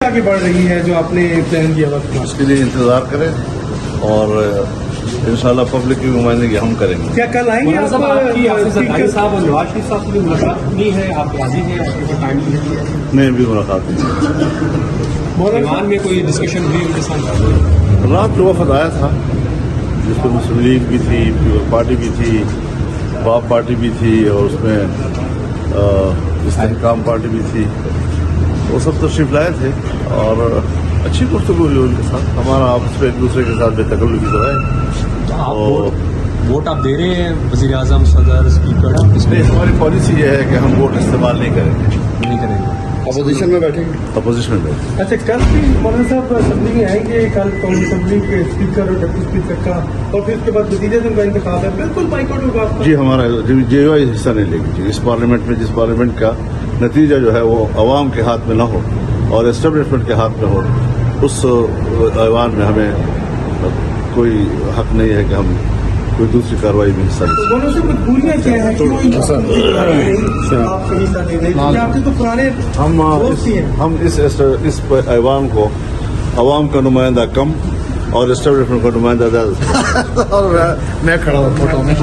آگے بڑھ رہی ہے جو آپ نے پلان کیا وقت اس کے لیے انتظار کریں اور انشاءاللہ پبلک کی نمائندگی ہم کریں گے. کیا کل آئیں گے مولانا صاحب آپ کی حافظ زرداری اسپیکر صاحب اور نواز شریف صاحب کی ملاقات نہیں ہے, آپ راضی ہیں, آپ کے ٹائم ہے نہیں ابھی ملاقات نہیں. ایوان میں کوئی ڈسکشن ہوئی ان کے ساتھ؟ رات کو وفد آیا تھا جس میں مسلم لیگ بھی تھی, پیپل پارٹی بھی تھی, باپ پارٹی بھی تھی اور اس میں استحکام پارٹی بھی تھی. وہ سب تشریف لائے تھے اور اچھی گفتگو ہوئی ان کے ساتھ. ہمارا آپس میں ایک دوسرے کے ساتھ بے تکلفی تو ہے. ووٹ آپ دے رہے ہیں وزیر اعظم, صدر, اسپیکر؟ اس لیے ہماری پالیسی یہ ہے کہ ہم ووٹ استعمال نہیں کریں گے. نہیں کریں گے. اپوزیشن میں بیٹھیں گے. اپوزیشن میں. اچھا کل بھی مولانا صاحب اسمبلی میں آئیں گے, کل قومی اسمبلی کے اسپیکر اور ڈپٹی اسپیکر کا اور پھر اس کے بعد وزیر اعظم کا انتخاب ہے, بالکل بائیکاٹ ہوگا آپ کا؟ جی ہمارا جے وائی حصہ نہیں لے گی. اس پارلیمنٹ میں جس پارلیمنٹ کا نتیجہ جو ہے وہ عوام کے ہاتھ میں نہ ہو اور اسٹیبلشمنٹ کے ہاتھ میں ہو, اس ایوان میں ہمیں کوئی حق نہیں ہے کہ ہم کوئی دوسری کارروائی میں حصہ لیں. دونوں سے مجبوریاں کیا ہیں کہ آپ کو حصہ دے دیں, کیونکہ آپ کے تو پرانے دوست ہی ہیں. ہم اس ایوان کو عوام کا نمائندہ کم اور اسٹیبلشمنٹ کا نمائندہ زیادہ. میں کھڑا ہوں فوٹو میں.